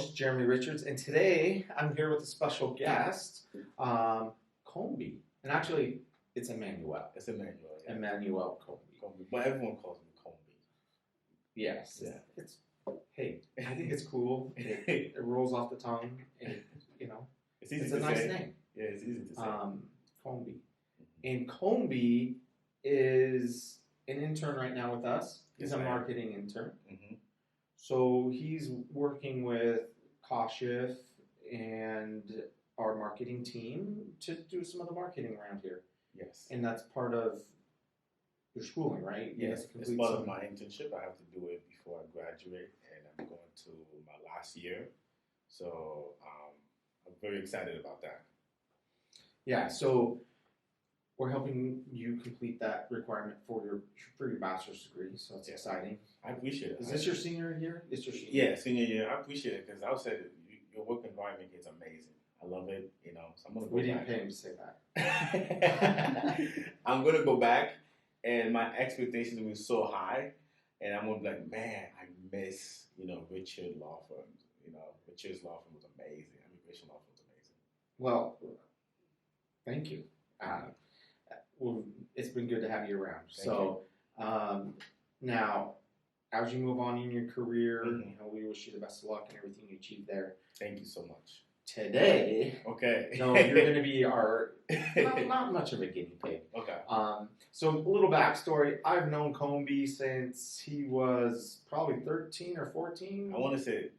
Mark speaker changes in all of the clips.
Speaker 1: host, Jeremy Richards, and today I'm here with a special guest, Comby. And actually, it's Emmanuel.
Speaker 2: It's Emmanuel. Yeah.
Speaker 1: Emmanuel Comby.
Speaker 2: Comby. But everyone calls me Comby.
Speaker 1: Yes.
Speaker 2: Yeah.
Speaker 1: Hey, I think it's cool. It rolls off the tongue.
Speaker 2: It's easy
Speaker 1: it's
Speaker 2: to
Speaker 1: a nice
Speaker 2: say.
Speaker 1: name.
Speaker 2: Yeah, it's easy to say.
Speaker 1: Comby. And Comby is an intern right now with us. He's a marketing intern.
Speaker 2: Mm-hmm.
Speaker 1: So he's working with Kashif and our marketing team to do some of the marketing around here.
Speaker 2: Yes.
Speaker 1: And that's part of your schooling, right?
Speaker 2: Yes, it's part of my internship. I have to do it before I graduate, and I'm going to my last year. So I'm very excited about that.
Speaker 1: Yeah, so we're helping you complete that requirement for your bachelor's degree, so it's exciting.
Speaker 2: I appreciate it.
Speaker 1: Is this your senior year? It's your senior
Speaker 2: year. Yeah, senior year. I appreciate it because I would say that your work environment is amazing. I love it. So I'm gonna go
Speaker 1: back. We didn't pay him to say that.
Speaker 2: I'm gonna go back, and my expectations were so high, and I'm gonna be like, man, I miss Richard Law Firm. Richard's Law Firm was amazing. Immigration Law Firm was amazing.
Speaker 1: Well, thank you. Well, it's been good to have you around. Now, as you move on in your career, we wish you the best of luck and everything you achieve there.
Speaker 2: Thank you so much.
Speaker 1: Today,
Speaker 2: no,
Speaker 1: you're going to be our not much of a guinea pig.
Speaker 2: Okay.
Speaker 1: So a little backstory. I've known Comby since he was probably 13 or 14.
Speaker 2: I want to say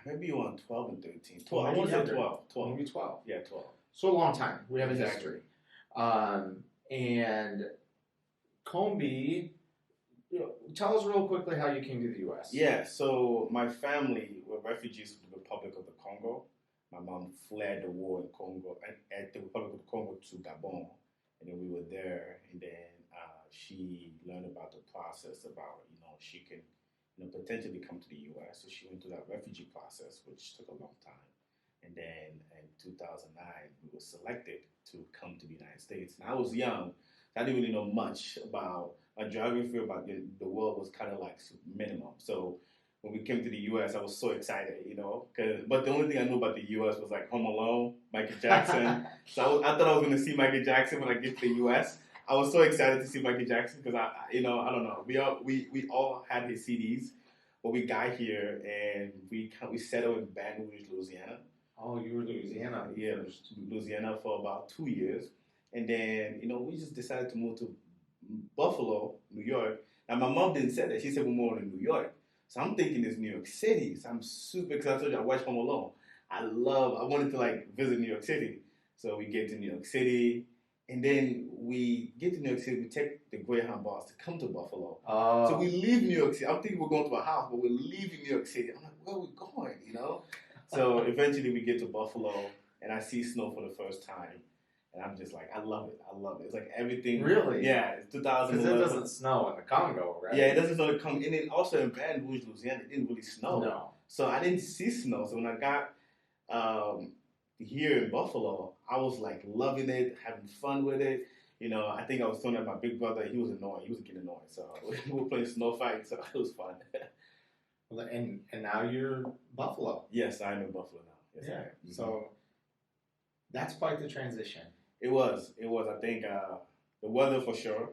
Speaker 2: maybe you were 12 and 13.
Speaker 1: 12.
Speaker 2: I want to say 12.
Speaker 1: Maybe 12.
Speaker 2: Yeah, 12.
Speaker 1: So a long time. We have a history. And Comby, tell us real quickly how you came to the U.S.
Speaker 2: Yeah, so my family were refugees from the Republic of the Congo. My mom fled the war in Congo, at the Republic of the Congo to Gabon, and then we were there, and then she learned about the process about, she can, potentially come to the U.S., so she went through that refugee process, which took a long time. And then in 2009, we were selected to come to the United States. And I was young, so I didn't really know much about my geography, about the world was kind of like minimum. So when we came to the U.S., I was so excited, but the only thing I knew about the U.S. was like Home Alone, Michael Jackson. So I thought I was going to see Michael Jackson when I get to the U.S. I was so excited to see Michael Jackson because I don't know. We all had his CDs, but we got here and we settled in Baton Rouge, Louisiana.
Speaker 1: Oh, you were Louisiana.
Speaker 2: Yeah, Louisiana for about 2 years. And then, we just decided to move to Buffalo, New York. And my mom didn't say that. She said we're moving to New York. So I'm thinking it's New York City. So I'm super excited. I told you I watched Home Alone. I wanted to visit New York City. So we get to New York City. And then we get to New York City. We take the Greyhound bus to come to Buffalo. So we leave New York City. I'm thinking we're going to a house, but we're leaving New York City. I'm like, where are we going, So eventually we get to Buffalo, and I see snow for the first time, and I'm just like, I love it. It's like everything.
Speaker 1: Really?
Speaker 2: Yeah, it's 2011.
Speaker 1: Because it doesn't snow in the Congo, right?
Speaker 2: Yeah, it doesn't snow in the Congo. And then also in Baton Rouge, Louisiana, it didn't really snow.
Speaker 1: No.
Speaker 2: So I didn't see snow. So when I got here in Buffalo, I was like loving it, having fun with it. I think I was telling my big brother, he was annoying. He was getting annoyed. So we were playing snow fights, so it was fun.
Speaker 1: And now you're Buffalo.
Speaker 2: Yes, I'm in Buffalo now. Yes, I am. Mm-hmm.
Speaker 1: So that's quite the transition.
Speaker 2: It was. I think the weather for sure.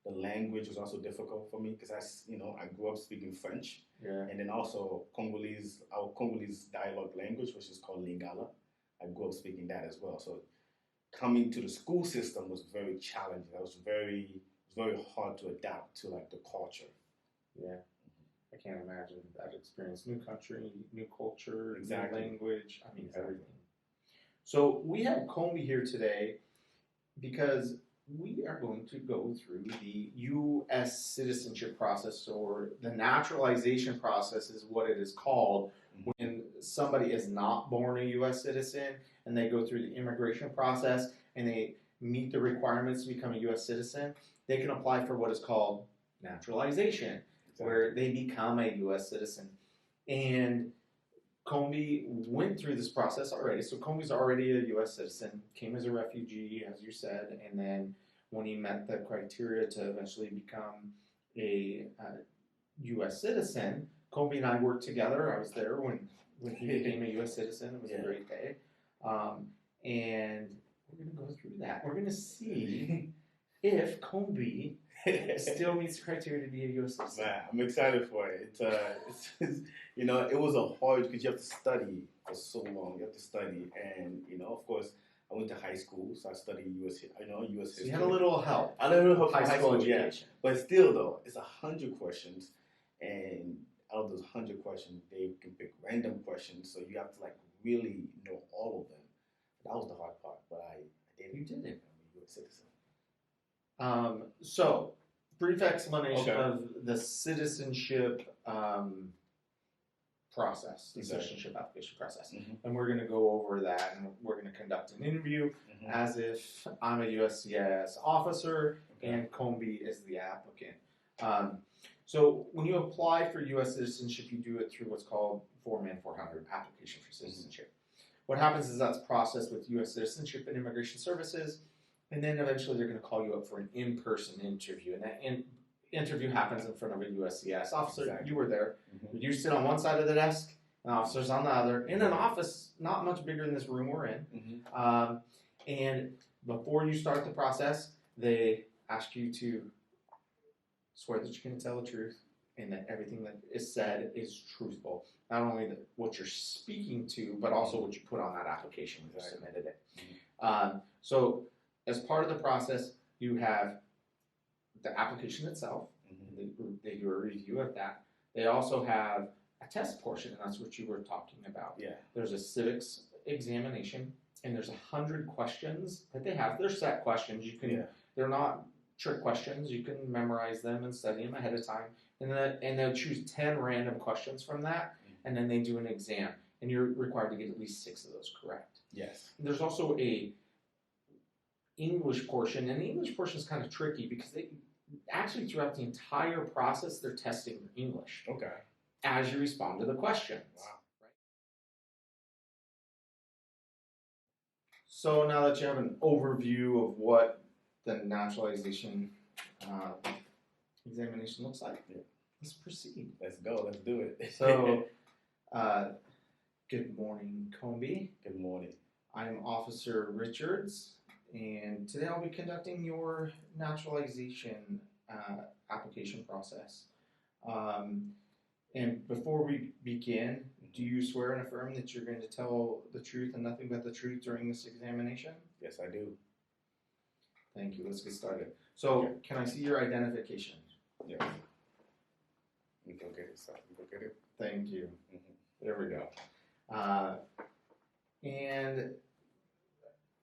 Speaker 2: The language was also difficult for me because I grew up speaking French.
Speaker 1: Yeah.
Speaker 2: And then also our Congolese dialogue language, which is called Lingala. I grew up speaking that as well. So coming to the school system was very challenging. It was very hard to adapt to the culture.
Speaker 1: Yeah. I can't imagine that experience. New country, new culture,
Speaker 2: exactly.
Speaker 1: New language. Everything. So we have Comby here today because we are going to go through the U.S. citizenship process, or the naturalization process is what it is called, when somebody is not born a U.S. citizen and they go through the immigration process and they meet the requirements to become a U.S. citizen, they can apply for what is called naturalization, where they become a U.S. citizen. And Comby went through this process already. So Comby's already a U.S. citizen, came as a refugee, as you said, and then when he met the criteria to eventually become a U.S. citizen, Comby and I worked together. I was there when when he became a U.S. citizen. It was a great day. And we're going to go through that. We're going to see if Combi still meets the criteria to be a U.S. citizen.
Speaker 2: Man, I'm excited for it. It was a hard, because you have to study for so long. You have to study, and of course, I went to high school, so I studied U.S. history.
Speaker 1: So you had a little help.
Speaker 2: A little help from
Speaker 1: high school
Speaker 2: education, but still, though, it's 100 questions, and out of those 100 questions, they can pick random questions, so you have to really know all of them. That was the hard part, but I did it.
Speaker 1: You did it.
Speaker 2: I'm a U.S. citizen.
Speaker 1: So, brief explanation of the citizenship process, the citizenship application process.
Speaker 2: Mm-hmm.
Speaker 1: And we're going to go over that, and we're going to conduct an interview as if I'm a USCIS officer and Combi is the applicant. So when you apply for U.S. citizenship, you do it through what's called Form N-400, Application for Citizenship. What happens is that's processed with U.S. Citizenship and Immigration Services, and then eventually they're going to call you up for an in-person interview. And that interview happens in front of a USCIS officer.
Speaker 2: Exactly.
Speaker 1: You were there. You sit on one side of the desk, and officers on the other, in an office not much bigger than this room we're in. And before you start the process, they ask you to swear that you're going to tell the truth and that everything that is said is truthful. Not only what you're speaking to, but also what you put on that application when you submitted it. So as part of the process, you have the application itself. They do a review of that. They also have a test portion, and that's what you were talking about.
Speaker 2: Yeah.
Speaker 1: There's a civics examination, and there's 100 questions that they have. They're set questions. They're not trick questions. You can memorize them and study them ahead of time. And they'll choose 10 random questions from that, and then they do an exam. And you're required to get at least 6 of those correct.
Speaker 2: Yes.
Speaker 1: There's also a English portion, and the English portion is kind of tricky because they actually throughout the entire process they're testing your English.
Speaker 2: Okay.
Speaker 1: As you respond to the questions.
Speaker 2: Wow.
Speaker 1: Right? So now that you have an overview of what the naturalization examination looks like, let's proceed.
Speaker 2: Let's go. Let's do it.
Speaker 1: So, good morning, Combi.
Speaker 2: Good morning.
Speaker 1: I'm Officer Richards, and today I'll be conducting your naturalization application process. And before we begin, do you swear and affirm that you're going to tell the truth and nothing but the truth during this examination?
Speaker 2: Yes, I do.
Speaker 1: Thank you. Let's get started. So, can I see your identification?
Speaker 2: Yes. We go get it. So we go get it.
Speaker 1: Thank you. There we go. And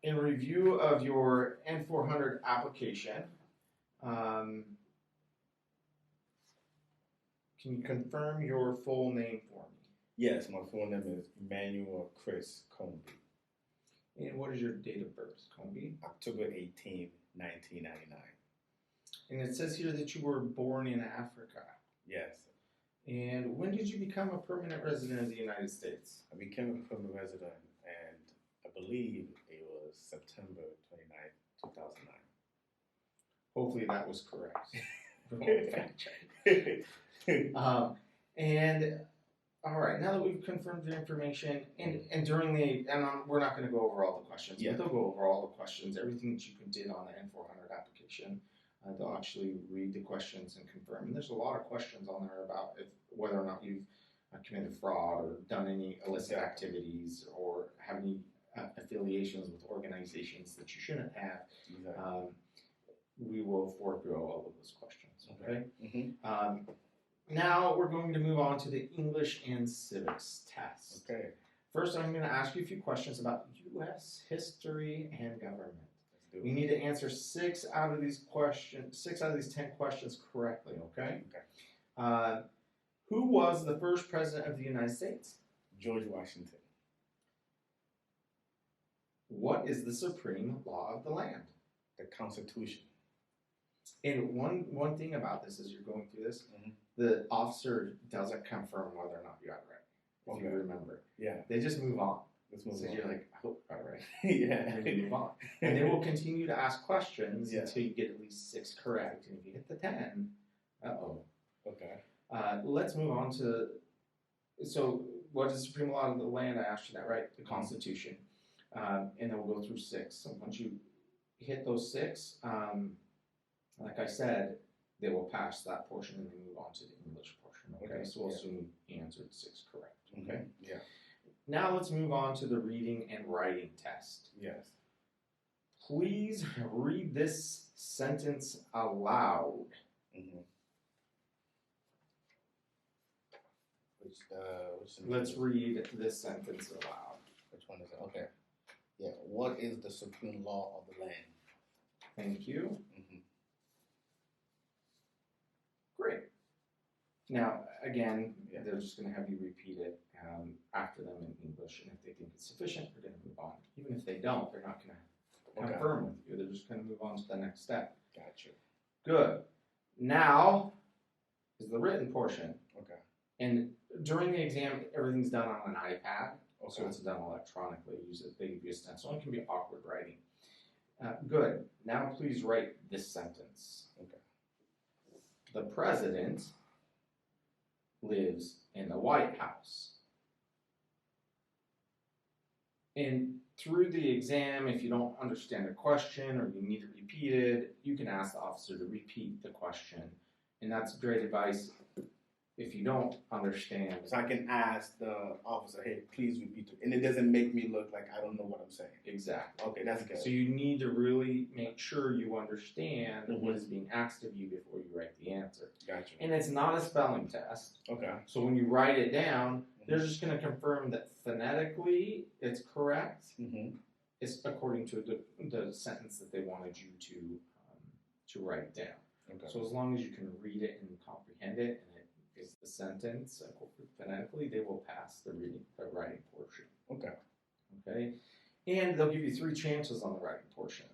Speaker 1: in review of your N-400 application, can you confirm your full name for me?
Speaker 2: Yes, my full name is Emmanuel Chris Combi.
Speaker 1: And what is your date of birth, Combi?
Speaker 2: October 18, 1999.
Speaker 1: And it says here that you were born in Africa.
Speaker 2: Yes.
Speaker 1: And when did you become a permanent resident of the United States?
Speaker 2: I became a permanent resident, and I believe it was September 29, 2009.
Speaker 1: Hopefully that was correct. And all right, now that we've confirmed your information, and during we're not going to go over all the questions, but they'll go over all the questions, everything that you did on the N-400 application. They'll actually read the questions and confirm. And there's a lot of questions on there about whether or not you've committed fraud or done any illicit activities or have any affiliations with organizations that you shouldn't have. We will forego all of those questions. Okay. Now we're going to move on to the English and civics test.
Speaker 2: Okay.
Speaker 1: First, I'm going to ask you a few questions about U.S. history and government. You need to answer 6 out of these 10 questions correctly, okay?
Speaker 2: Okay.
Speaker 1: Who was the first president of the United States?
Speaker 2: George Washington.
Speaker 1: What is the supreme law of the land?
Speaker 2: The Constitution.
Speaker 1: And one thing about this as you're going through this, the officer doesn't confirm whether or not you got it right. If you remember.
Speaker 2: Yeah.
Speaker 1: They just move on.
Speaker 2: Let's move
Speaker 1: so
Speaker 2: on.
Speaker 1: You're like, I hope I got it right.
Speaker 2: Yeah.
Speaker 1: And you move on. And they will continue to ask questions
Speaker 2: Yeah.
Speaker 1: until you get at least 6 correct. And if you hit the 10, uh-oh.
Speaker 2: Okay.
Speaker 1: Let's move on to, so what is the supreme law of the land? I asked you that, right? The Constitution. And then we'll go through 6. So once you hit those 6, like I said, they will pass that portion and then move on to the English portion. Okay, so we'll assume you answered 6 correct. Okay.
Speaker 2: Yeah.
Speaker 1: Now let's move on to the reading and writing test.
Speaker 2: Yes.
Speaker 1: Please read this sentence aloud.
Speaker 2: Which
Speaker 1: Let's read this sentence aloud.
Speaker 2: Which one is it? Okay. Yeah. What is the supreme law of the land?
Speaker 1: Thank you. Great. Now, again, they're just going to have you repeat it after them in English, and if they think it's sufficient, they're going to move on. Even if they don't, they're not going to confirm with you. They're just going to move on to the next step.
Speaker 2: Gotcha.
Speaker 1: Good. Now is the written portion.
Speaker 2: Okay.
Speaker 1: And during the exam, everything's done on an iPad,
Speaker 2: Okay.
Speaker 1: so it's done electronically. They give you a stencil. It can be awkward writing. Good. Now please write this sentence.
Speaker 2: Okay.
Speaker 1: The president lives in the White House. And through the exam, if you don't understand a question or you need it repeated, you can ask the officer to repeat the question. And that's great advice if you don't understand.
Speaker 2: So I can ask the officer, hey, please repeat it. And it doesn't make me look like I don't know what I'm saying.
Speaker 1: Exactly.
Speaker 2: Okay, that's good.
Speaker 1: So you need to really make sure you understand what is being asked of you before you write the answer.
Speaker 2: Gotcha.
Speaker 1: And it's not a spelling test.
Speaker 2: Okay.
Speaker 1: So when you write it down, they're just going to confirm that phonetically it's correct. It's according to the sentence that they wanted you to write down.
Speaker 2: Okay.
Speaker 1: So as long as you can read it and comprehend it, and it is the sentence phonetically, they will pass the writing portion.
Speaker 2: Okay.
Speaker 1: Okay, and they'll give you 3 chances on the writing portion.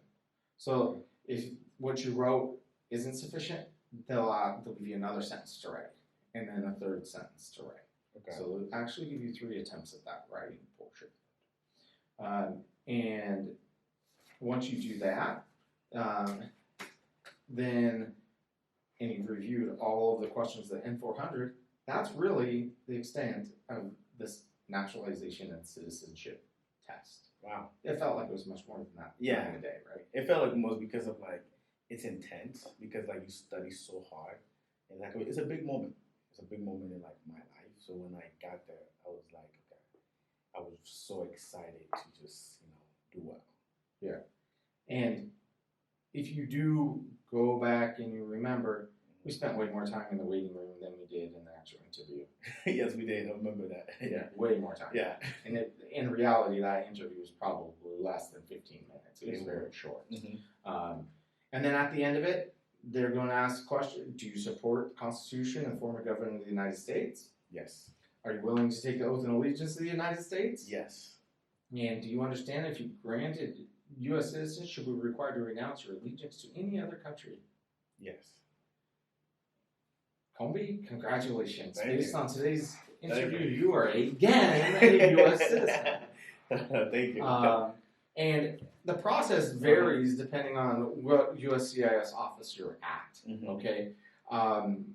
Speaker 1: So if what you wrote isn't sufficient, they'll give you another sentence to write, and then a 3rd sentence to write.
Speaker 2: Okay.
Speaker 1: So they'll actually give you 3 attempts at that writing portion. And once you do that, then, and you've reviewed all of the questions that N400, that's really the extent of this naturalization and citizenship test.
Speaker 2: Wow.
Speaker 1: It felt like it was much more than that during the day, right?
Speaker 2: It felt like most because of like, it's intense, because like you study so hard. And like, it's a big moment. It's a big moment in like my life. So when I got there, I was like, okay, I was so excited to just, do well.
Speaker 1: Yeah. And if you do go back and you remember, we spent way more time in the waiting room than we did in the actual interview.
Speaker 2: Yes, we did. I remember that.
Speaker 1: Yeah, way more time.
Speaker 2: Yeah.
Speaker 1: And in reality, that interview was probably less than 15 minutes. It was very short. And then at the end of it, they're going to ask the question, do you support the Constitution and the form of government of the United States?
Speaker 2: Yes.
Speaker 1: Are you willing to take the oath and allegiance to the United States?
Speaker 2: Yes. And
Speaker 1: do you understand if you granted U.S. citizenship, you would be required to renounce your allegiance to any other country?
Speaker 2: Yes.
Speaker 1: Comby, congratulations.
Speaker 2: Thank
Speaker 1: Based
Speaker 2: you.
Speaker 1: on today's interview,
Speaker 2: Thank
Speaker 1: you are again a U.S. citizen.
Speaker 2: Thank you.
Speaker 1: And the process varies depending on what USCIS office you're at. Okay.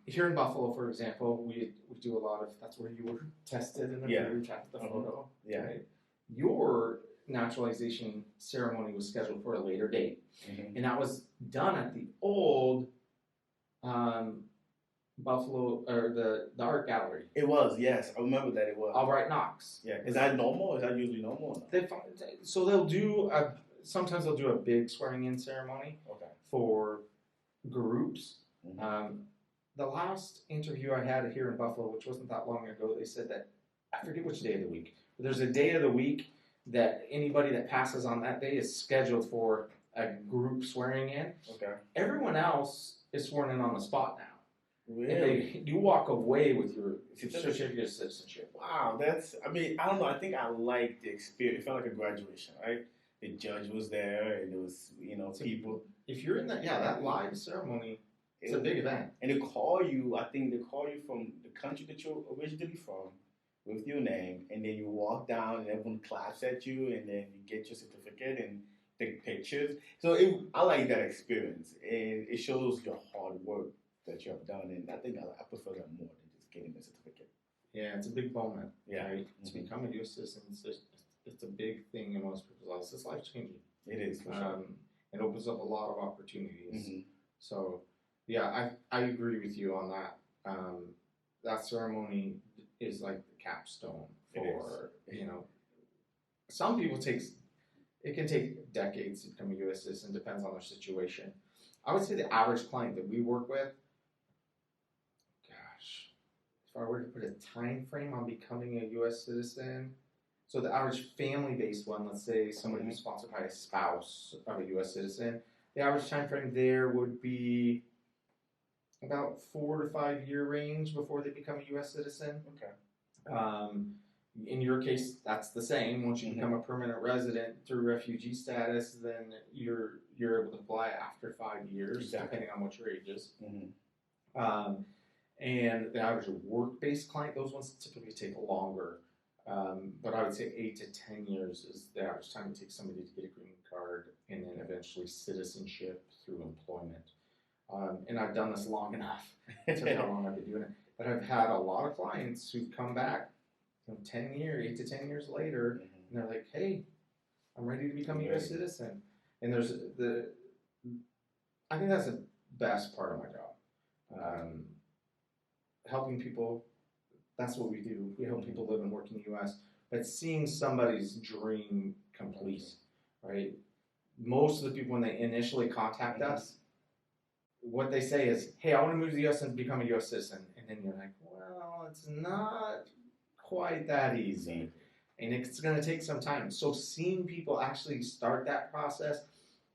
Speaker 1: Here in Buffalo, for example, we do a lot of, that's where you were tested and approved at the photo.
Speaker 2: Yeah.
Speaker 1: Right? Your naturalization ceremony was scheduled for a later date. And that was done at the old Buffalo, or the art gallery.
Speaker 2: It was, yes. I remember that it was.
Speaker 1: Albright Knox.
Speaker 2: Yeah. Is that normal? Is that usually normal? Or no?
Speaker 1: So they'll do, sometimes they'll do a big swearing in ceremony for groups. The last interview I had here in Buffalo, which wasn't that long ago, they said that, I forget which day of the week, but there's a day of the week that anybody that passes on that day is scheduled for a group swearing in. Everyone else is sworn in on the spot now.
Speaker 2: Really?
Speaker 1: And you walk away with your certificate of citizenship.
Speaker 2: Wow, I don't know, I think I liked the experience. It felt like a graduation, right? The judge was there, and there was, people.
Speaker 1: If you're in that live ceremony, it's a big event.
Speaker 2: And they call you, I think they call you from the country that you're originally from with your name, and then you walk down and everyone claps at you, and then you get your certificate and take pictures. So I like that experience, and it shows your hard work that you have done, and I think I prefer that more than just getting a certificate.
Speaker 1: Yeah, it's a big moment,
Speaker 2: Yeah.
Speaker 1: right? To become a U.S. citizen, it's a big thing in most people's lives. It's life changing.
Speaker 2: It is for sure.
Speaker 1: It opens up a lot of opportunities.
Speaker 2: Mm-hmm.
Speaker 1: So, yeah, I agree with you on that. That ceremony is like the capstone for, you know, some people it can take decades to become a U.S. citizen, depends on their situation. I would say the average client that we work with, gosh, if I were to put a time frame on becoming a U.S. citizen, so the average family-based one, let's say somebody who's sponsored by a spouse of a U.S. citizen, the average time frame there would be about 4 to 5 year range before they become a U.S. citizen.
Speaker 2: Okay.
Speaker 1: In your case, that's the same. Once you become a permanent resident through refugee status, then you're able to apply after 5 years, depending on what your age is. And the average work-based client, those ones typically take longer. But I would say 8 to 10 years is the average time it takes somebody to get a green card and then eventually citizenship through employment. And I've done this long enough to know how long I've been doing it. But I've had a lot of clients who've come back 8 to 10 years later, and they're like, hey, I'm ready to become a U.S. citizen. And I think that's the best part of my job. Helping people, that's what we do. We help people live and work in the U.S., but seeing somebody's dream complete, right? Most of the people, when they initially contact us, what they say is, hey, I want to move to the U.S. and become a U.S. citizen. And then you're like, well, it's not quite that easy. And it's going to take some time. So seeing people actually start that process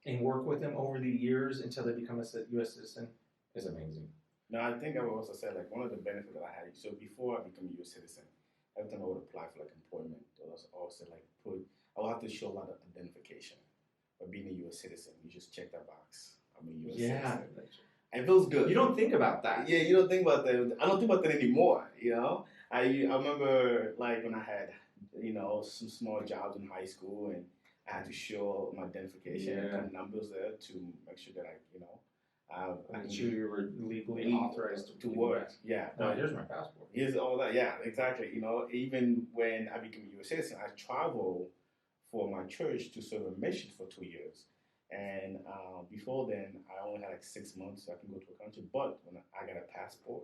Speaker 1: and work with them over the years until they become a U.S. citizen is amazing.
Speaker 2: No, I think I would also say, like, one of the benefits that I had, so before I became a U.S. citizen, every time I would apply for, like, employment, I was also, like, I would have to show a lot of identification. But being a U.S. citizen, you just check that box. I'm a U.S. citizen. It feels good.
Speaker 1: You don't think about that.
Speaker 2: Yeah, you don't think about that. I don't think about that anymore, you know? I remember, like, when I had, you know, some small jobs in high school, and I had to show my identification and put numbers there to make sure that I, you know,
Speaker 1: I'm sure you were legally authorized to work.
Speaker 2: Yeah.
Speaker 1: No, here's my passport.
Speaker 2: Here's all that. Yeah, exactly. You know, even when I became a U.S. citizen, I traveled for my church to serve a mission for 2 years. And before then, I only had like 6 months so I can go to a country. But when I got a passport,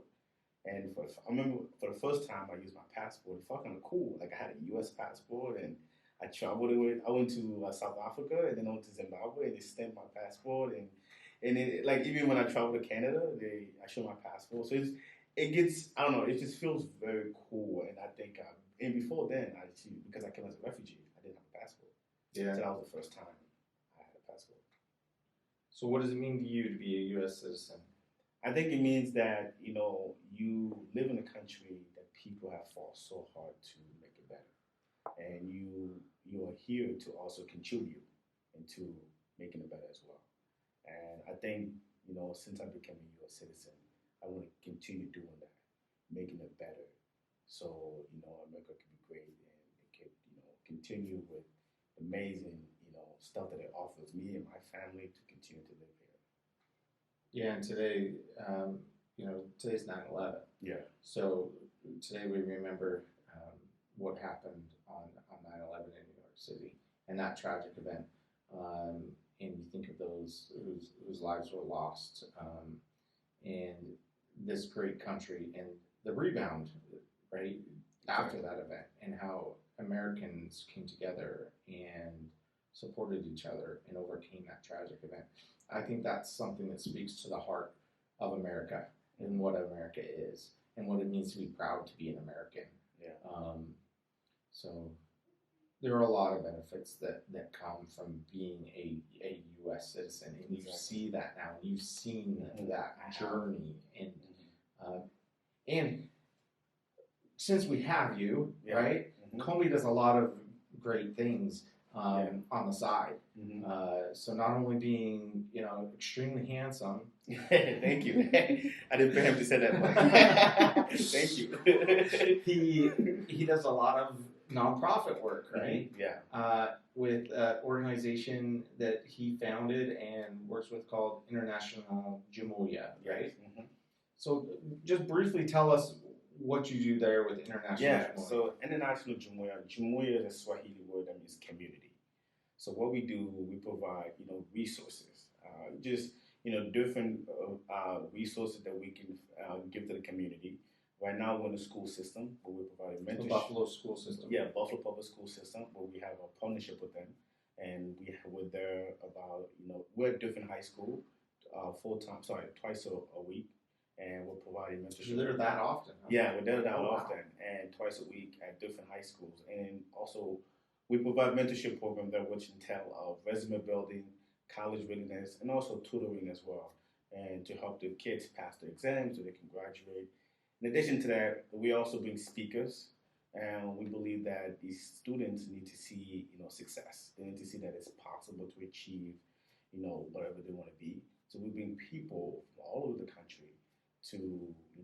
Speaker 2: and I remember for the first time I used my passport, it felt kind of cool. Like I had a U.S. passport, and I traveled with. I went to South Africa, and then I went to Zimbabwe, and they stamped my passport. And it, like, even when I travel to Canada, I show my passport. So it gets, I don't know, it just feels very cool. And I think, and before then, because I came as a refugee, I didn't have a passport.
Speaker 1: Yeah.
Speaker 2: So that was the first time I had a passport.
Speaker 1: So what does it mean to you to be a U.S. citizen?
Speaker 2: I think it means that, you know, you live in a country that people have fought so hard to make it better. And you are here to also contribute into making it better as well. And I think, you know, since I became a U.S. citizen, I want to continue doing that, making it better. So, you know, America can be great, and it can, you know, continue with amazing, you know, stuff that it offers me and my family to continue to live here.
Speaker 1: Yeah, and today, you know, today's 9/11.
Speaker 2: Yeah.
Speaker 1: So today we remember what happened on 9/11 in New York City and that tragic event. And you think of those whose lives were lost, and this great country, and the rebound, right, after that event, and how Americans came together and supported each other and overcame that tragic event. I think that's something that speaks to the heart of America and what America is and what it means to be proud to be an American.
Speaker 2: Yeah.
Speaker 1: So there are a lot of benefits that come from being a U.S. citizen, and you see that now. You've seen that journey, and since we have you, right? Comey does a lot of great things on the side. So not only being, you know, extremely handsome.
Speaker 2: Thank you. I didn't pay him to say that, but thank you.
Speaker 1: He does a lot of nonprofit work, right?
Speaker 2: Yeah.
Speaker 1: With an organization that he founded and works with called International Jamulia, right? So just briefly tell us what you do there with International
Speaker 2: Yeah,
Speaker 1: Jumuiya.
Speaker 2: so international Jumuiya is a Swahili word that means community. So what we do, we provide, resources, just, different resources that we can give to the community. Right now, we're in the school system where we're providing
Speaker 1: The
Speaker 2: mentorship.
Speaker 1: Buffalo school system.
Speaker 2: Yeah, Buffalo Public School System, where we have a partnership with them, and we're there about, we're at different high school, twice a week, and we're providing mentorship.
Speaker 1: You're there that often, huh?
Speaker 2: Yeah, we're there that
Speaker 1: Oh, wow.
Speaker 2: often, and twice a week at different high schools, and also we provide mentorship program there, which entail resume building, college readiness, and also tutoring as well, and to help the kids pass their exams so they can graduate. In addition to that, we also bring speakers, and we believe that these students need to see, success. They need to see that it's possible to achieve, whatever they want to be. So we bring people from all over the country to,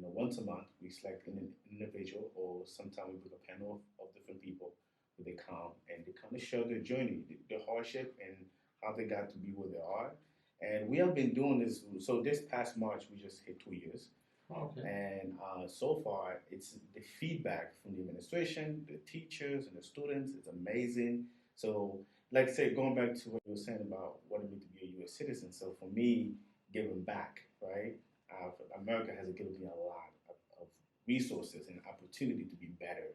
Speaker 2: once a month, we select an individual, or sometimes we bring a panel of different people where they come and they kind of share their journey, their hardship, and how they got to be where they are. And we have been doing this. So this past March, we just hit 2 years.
Speaker 1: Okay.
Speaker 2: And so far, it's the feedback from the administration, the teachers, and the students is amazing. So, like I said, going back to what you were saying about what it means to be a U.S. citizen. So for me, giving back, right? America has given me a lot of resources and opportunity to be better,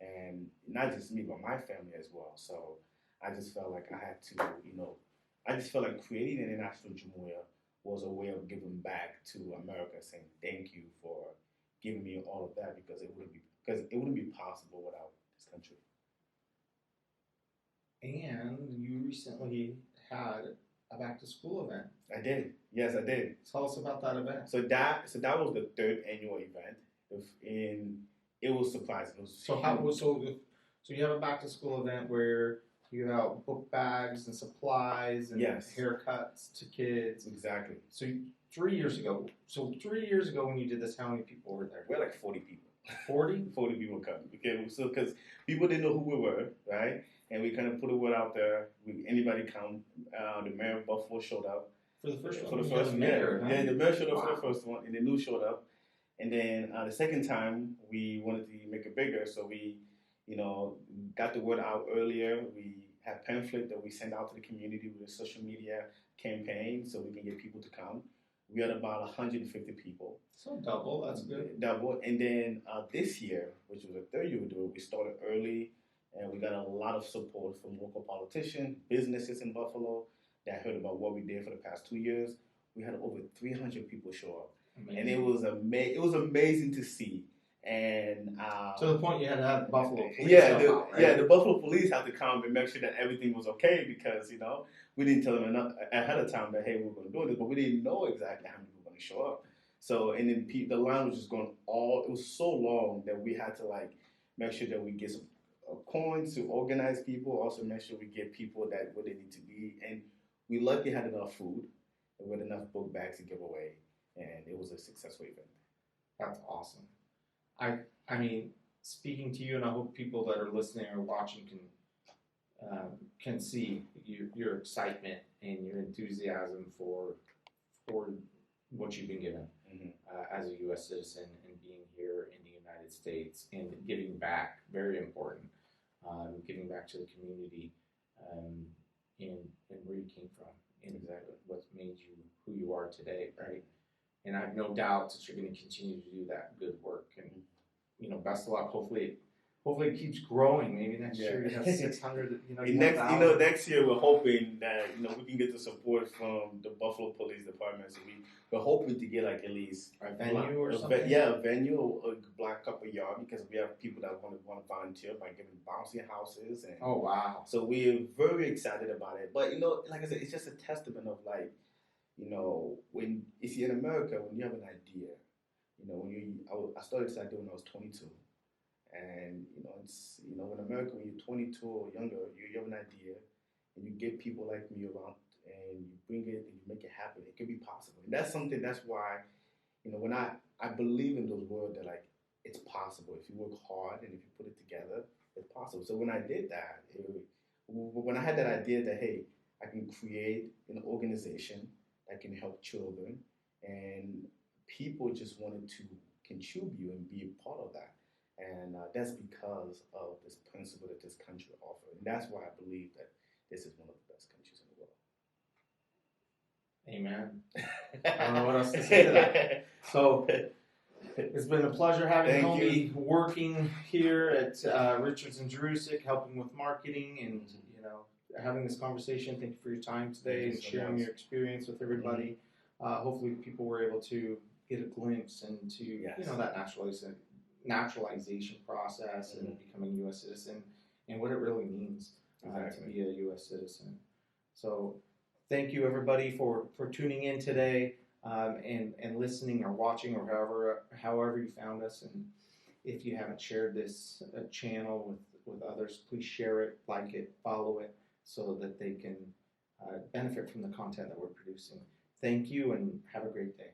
Speaker 2: and not just me, but my family as well. So I just felt like I had to, I just felt like creating an international Jumuiya was a way of giving back to America, saying thank you for giving me all of that, because it wouldn't be possible without this country.
Speaker 1: And you recently had a back to school event.
Speaker 2: I did. Yes, I did.
Speaker 1: Tell us about that event.
Speaker 2: So that was the third annual event. It was surprising. It was
Speaker 1: so you have a back to school event where you have book bags and supplies and
Speaker 2: Yes.
Speaker 1: haircuts to kids.
Speaker 2: Exactly.
Speaker 1: So 3 years ago. So 3 years ago when you did this, how many people were there?
Speaker 2: We're like 40 people.
Speaker 1: 40?
Speaker 2: 40 people coming. Okay, so because people didn't know who we were, right? And we kind of put a word out there. Anybody come? The mayor of Buffalo showed up
Speaker 1: For the first one?
Speaker 2: for the first one.
Speaker 1: mayor,
Speaker 2: Yeah,
Speaker 1: huh?
Speaker 2: the mayor showed up
Speaker 1: Wow.
Speaker 2: for the first one, and the news showed up. And then the second time, we wanted to make it bigger, so we, got the word out earlier. We had pamphlet that we sent out to the community with a social media campaign, so we can get people to come. We had about 150 people.
Speaker 1: So double, that's good.
Speaker 2: Double. And then this year, which was the third year we do it, we started early, and we got a lot of support from local politicians, businesses in Buffalo that heard about what we did for the past 2 years. We had over 300 people show up.
Speaker 1: Amazing.
Speaker 2: And it was amazing to see. And
Speaker 1: to the point you had to have Buffalo police
Speaker 2: the Buffalo police had to come and make sure that everything was okay, because we didn't tell them enough ahead of time that, hey, we were going to do this, but we didn't know exactly how many people were going to show up. So, and then the line was just going it was so long that we had to make sure that we get some coins to organize people, also make sure we get people that where they need to be, and we luckily had enough food and with enough book bags to give away, and it was a successful event.
Speaker 1: That's awesome. I mean, speaking to you, and I hope people that are listening or watching can see your excitement and your enthusiasm for what you've been given as a U.S. citizen and being here in the United States and giving back. Very important. Giving back to the community and where you came from and
Speaker 2: Exactly.
Speaker 1: what's made you who you are today, right? And I have no doubt that you're going to continue to do that good work. And best of luck. Hopefully it keeps growing. Maybe next year you have 600.
Speaker 2: Next year we're hoping that we can get the support from the Buffalo Police Department. So we're hoping to get at least
Speaker 1: a venue or something.
Speaker 2: A venue, a black couple yard, because we have people that want to volunteer by giving bouncy houses. And
Speaker 1: oh wow!
Speaker 2: So we're very excited about it. But like I said, it's just a testament of when if you're in America, when you have an idea, I started this idea when I was 22, and it's in America when you're 22 or younger, you have an idea, and you get people like me around, and you bring it and you make it happen. It can be possible, and that's why, when I believe in those words that it's possible if you work hard and if you put it together, it's possible. So when I did that, when I had that idea that hey, I can create an organization that can help children, and people just wanted to contribute and be a part of that. And that's because of this principle that this country offers. And that's why I believe that this is one of the best countries in the world.
Speaker 1: Amen. I don't know what else to say to that. So it's been a pleasure having
Speaker 2: Thank
Speaker 1: Comey working here at Richards and Jerusik, helping with marketing and having this conversation. Thank you for your time today and sharing your experience with everybody. Hopefully, people were able to get a glimpse into that naturalization process and becoming a U.S. citizen and what it really means to be a U.S. citizen. So, thank you everybody for tuning in today. And listening or watching or however you found us. And if you haven't shared this channel with others, please share it, like it, follow it, so that they can benefit from the content that we're producing. Thank you and have a great day.